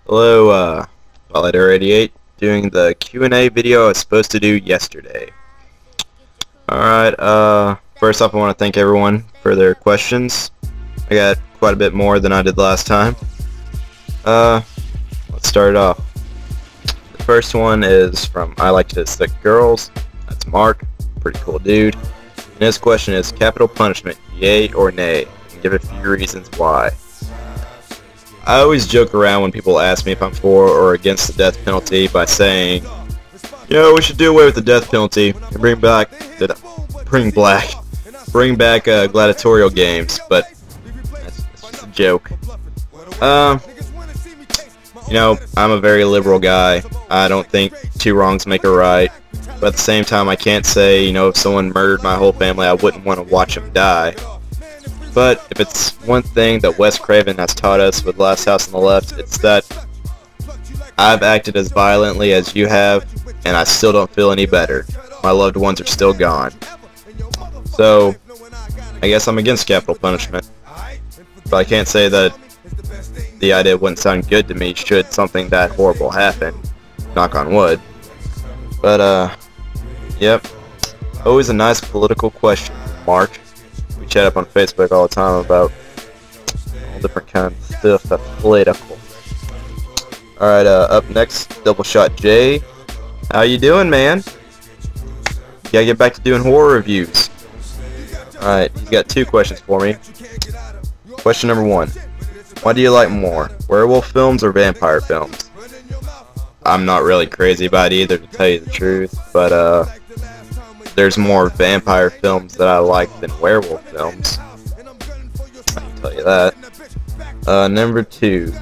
Hello, Violator88, doing the Q&A video I was supposed to do yesterday. Alright, first off I want to thank everyone for their questions. I got quite a bit more than I did last time. Let's start it off. The first one is from I Like to Stick Girls. That's Mark, pretty cool dude. And his question is, capital punishment, yay or nay? And give a few reasons why. I always joke around when people ask me if I'm for or against the death penalty by saying, we should do away with the death penalty and bring back gladiatorial games, but that's just a joke. I'm a very liberal guy. I don't think two wrongs make a right, but at the same time I can't say, if someone murdered my whole family, I wouldn't want to watch them die. But if it's one thing that Wes Craven has taught us with Last House on the Left, it's that I've acted as violently as you have, and I still don't feel any better. My loved ones are still gone. So, I guess I'm against capital punishment. But I can't say that the idea wouldn't sound good to me should something that horrible happen. Knock on wood. But, yep. Always a nice political question, Mark. We chat up on Facebook all the time about all different kinds of stuff that's political. Alright, up next, Double Shot J. How you doing, man? You gotta get back to doing horror reviews. Alright, he's got two questions for me. Question number one. What do you like more, werewolf films or vampire films? I'm not really crazy about either, to tell you the truth, but, there's more vampire films that I like than werewolf films. I can tell you that. Number two.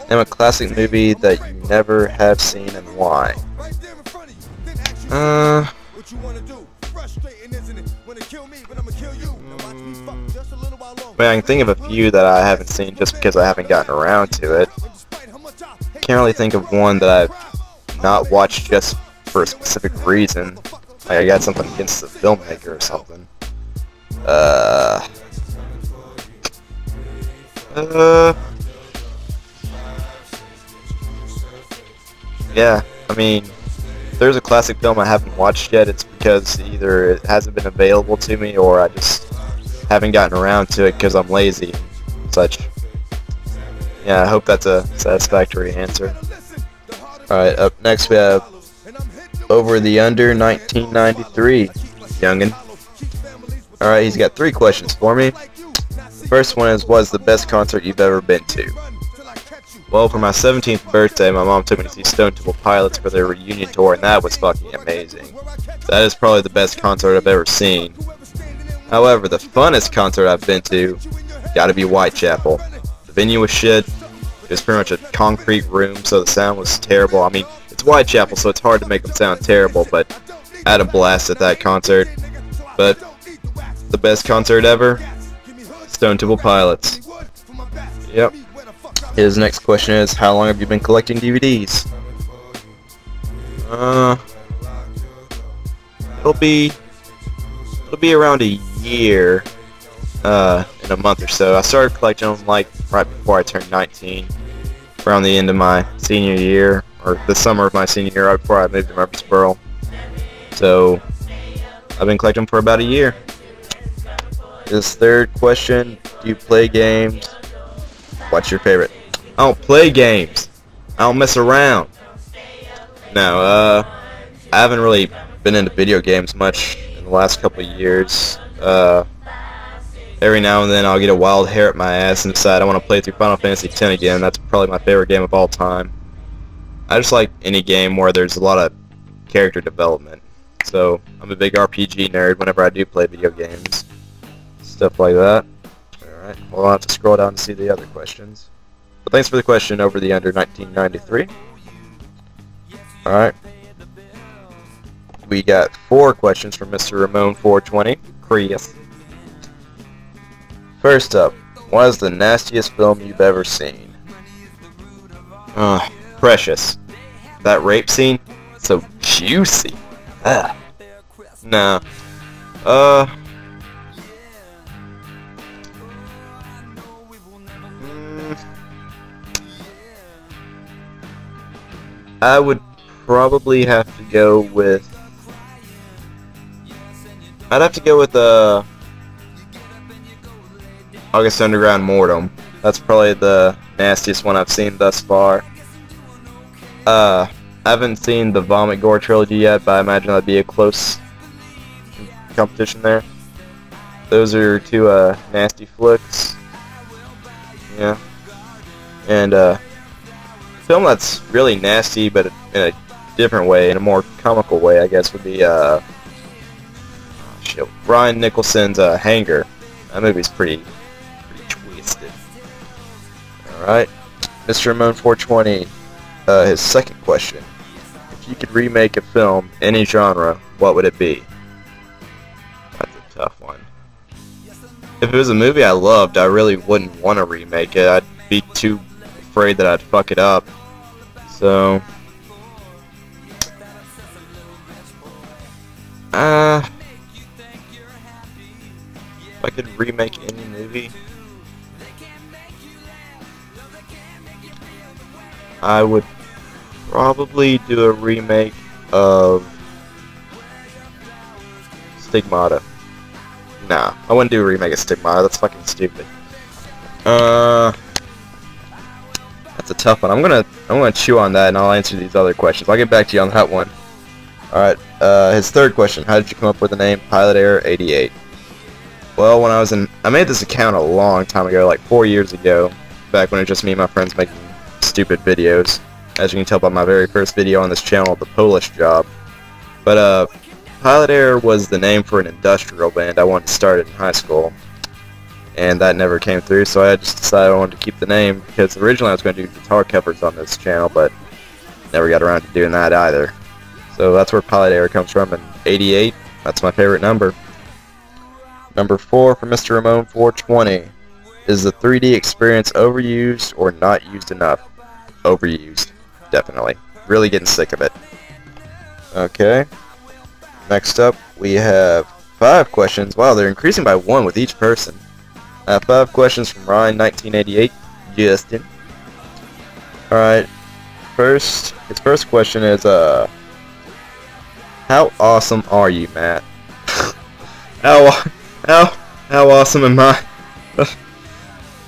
Name a classic movie that you never have seen and why. I can think of a few that I haven't seen just because I haven't gotten around to it. Can't really think of one that I've not watched just for a specific reason. Like I got something against the filmmaker or something. Yeah, I mean, if there's a classic film I haven't watched yet, it's because either it hasn't been available to me or I just haven't gotten around to it because I'm lazy and such. Yeah, I hope that's a satisfactory answer. Alright, up next we have Over the Under 1993, youngin. Alright, he's got three questions for me. The first one is, what's the best concert you've ever been to? Well, for my 17th birthday, my mom took me to see Stone Temple Pilots for their reunion tour, and that was fucking amazing. That is probably the best concert I've ever seen. However, the funnest concert I've been to gotta be Whitechapel. The venue was shit. It was pretty much a concrete room, so the sound was terrible. I mean, it's Whitechapel, so it's hard to make them sound terrible, but I had a blast at that concert. But the best concert ever? Stone Temple Pilots. Yep. His next question is, how long have you been collecting DVDs? It'll be around a year, in a month or so. I started collecting them like right before I turned 19, around the end of my senior year, or the summer of my senior year, right before I moved to Murfreesboro. So I've been collecting them for about a year. His third question, do you play games? What's your favorite? I don't play games. I don't mess around. No, I haven't really been into video games much in the last couple of years. Every now and then I'll get a wild hair at my ass and decide I want to play through Final Fantasy X again. That's probably my favorite game of all time. I just like any game where there's a lot of character development. So I'm a big RPG nerd whenever I do play video games. Stuff like that. Alright, well I'll have to scroll down to see the other questions. But thanks for the question, Over the Under 1993. Alright. We got 4 questions from Mr. Ramon420. Chris. First up, what is the nastiest film you've ever seen? Precious. That rape scene? So juicy. Ugh. Nah. I would probably have to go with... I'd have to go with August Underground Mortem. That's probably the nastiest one I've seen thus far. I haven't seen the Vomit Gore trilogy yet, but I imagine that'd be a close competition there. Those are two nasty flicks. Yeah. And film that's really nasty, but in a different way, in a more comical way, I guess, would be Brian Nicholson's Hanger. That movie's pretty twisted. Alright, Mr. Ramon 420, his second question. If you could remake a film, any genre, what would it be? That's a tough one. If it was a movie I loved, I really wouldn't want to remake it. I'd be too afraid that I'd fuck it up. So... if I could remake any movie, I would probably do a remake of Stigmata. Nah, I wouldn't do a remake of Stigmata. That's fucking stupid. That's a tough one. I'm gonna chew on that, and I'll answer these other questions. I'll get back to you on that one. All right. His third question: how did you come up with the name Pilot Error 88? Well, when I made this account a long time ago, like 4 years ago, back when it was just me and my friends making stupid videos. As you can tell by my very first video on this channel, The Polish Job. But Pilot Error was the name for an industrial band I wanted to start in high school, and that never came through. So I just decided I wanted to keep the name because originally I was going to do guitar covers on this channel, but never got around to doing that either. So that's where Pilot Error comes from, and 88, that's my favorite number. Number 4 for Mr. Ramon 420. Is the 3D experience overused or not used enough? Overused. Definitely. Really getting sick of it. Okay. Next up, we have 5 questions. Wow, they're increasing by 1 with each person. 5 questions from Ryan 1988. Justin. Alright. His first question is, how awesome are you, Matt? How awesome am I?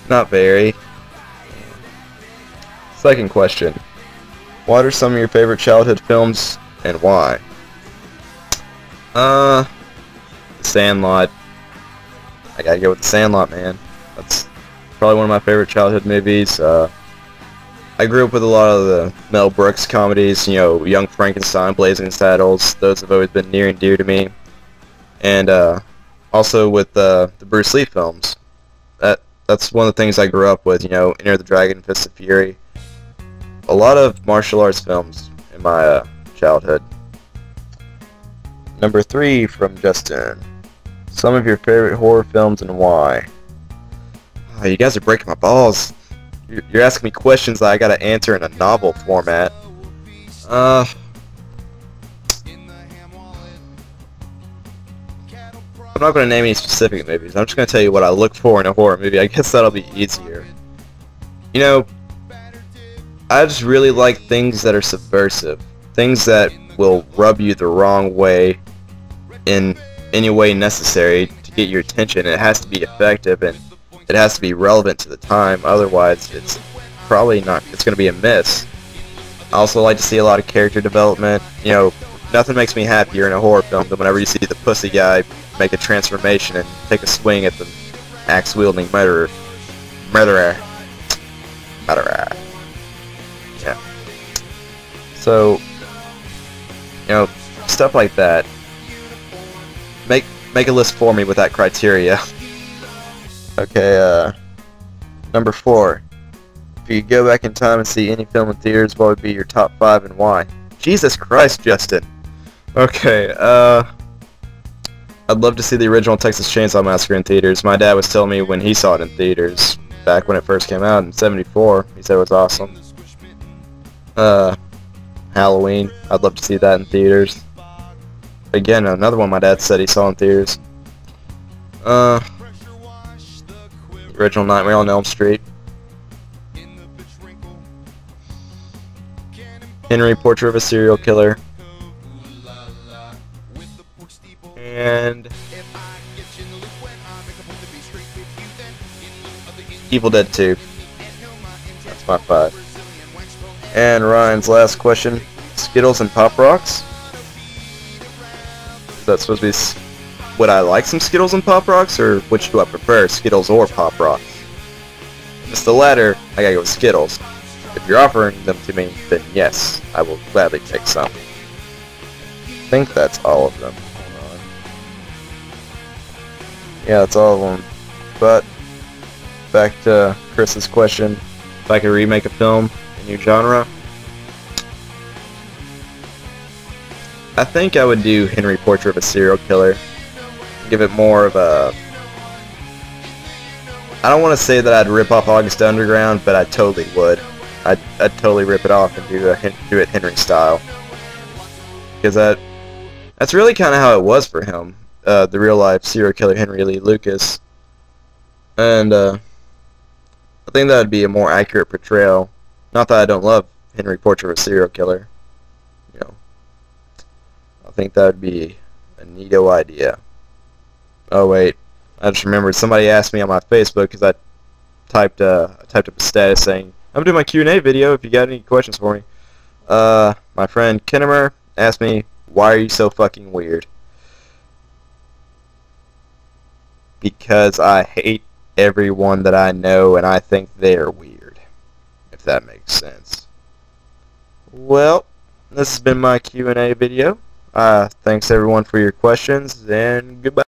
Not very. Second question. What are some of your favorite childhood films and why? Sandlot. I gotta go with The Sandlot, man. That's probably one of my favorite childhood movies. I grew up with a lot of the Mel Brooks comedies, you know, Young Frankenstein, Blazing Saddles. Those have always been near and dear to me. And also with the Bruce Lee films. That's one of the things I grew up with, you know, Enter the Dragon, Fist of Fury. A lot of martial arts films in my childhood. Number 3 from Justin. Some of your favorite horror films and why? Oh, you guys are breaking my balls. You're asking me questions that I gotta answer in a novel format. I'm not going to name any specific movies. I'm just going to tell you what I look for in a horror movie. I guess that'll be easier. You know, I just really like things that are subversive. Things that will rub you the wrong way in any way necessary to get your attention. It has to be effective and it has to be relevant to the time. Otherwise, it's probably not. It's going to be a miss. I also like to see a lot of character development. You know, nothing makes me happier in a horror film than whenever you see the pussy guy make a transformation and take a swing at the axe-wielding murderer. Yeah. So, you know, stuff like that. Make a list for me with that criteria. Okay, number 4. If you could go back in time and see any film in theaters, what would be your top 5 and why? Jesus Christ, Justin. Okay, I'd love to see the original Texas Chainsaw Massacre in theaters. My dad was telling me when he saw it in theaters, back when it first came out in '74. He said it was awesome. Halloween. I'd love to see that in theaters. Again, another one my dad said he saw in theaters. Original Nightmare on Elm Street. Henry, Portrait of a Serial Killer, and Evil Dead 2. That's my 5. And Ryan's last question, Skittles and Pop Rocks? Is that supposed to be, would I like some Skittles and Pop Rocks, or which do I prefer, Skittles or Pop Rocks? If it's the latter, I gotta go with Skittles. If you're offering them to me, then yes, I will gladly take some. I think that's all of them. Hold on. Yeah, that's all of them. But, back to Chris's question, if I could remake a film, a new genre, I think I would do Henry, Portrait of a Serial Killer. Give it more of a... I don't want to say that I'd rip off August Underground, but I totally would. I'd totally rip it off and do it Henry style. Because that's really kind of how it was for him. The real life serial killer Henry Lee Lucas. And I think that would be a more accurate portrayal. Not that I don't love Henry, Portrait of a Serial Killer. You know, I think that would be a neato idea. Oh wait, I just remembered somebody asked me on my Facebook because I typed up a status saying I'm doing my Q&A video if you got any questions for me. My friend Kennemer asked me, why are you so fucking weird? Because I hate everyone that I know and I think they're weird, if that makes sense. Well, this has been my Q&A video. Thanks everyone for your questions, and goodbye.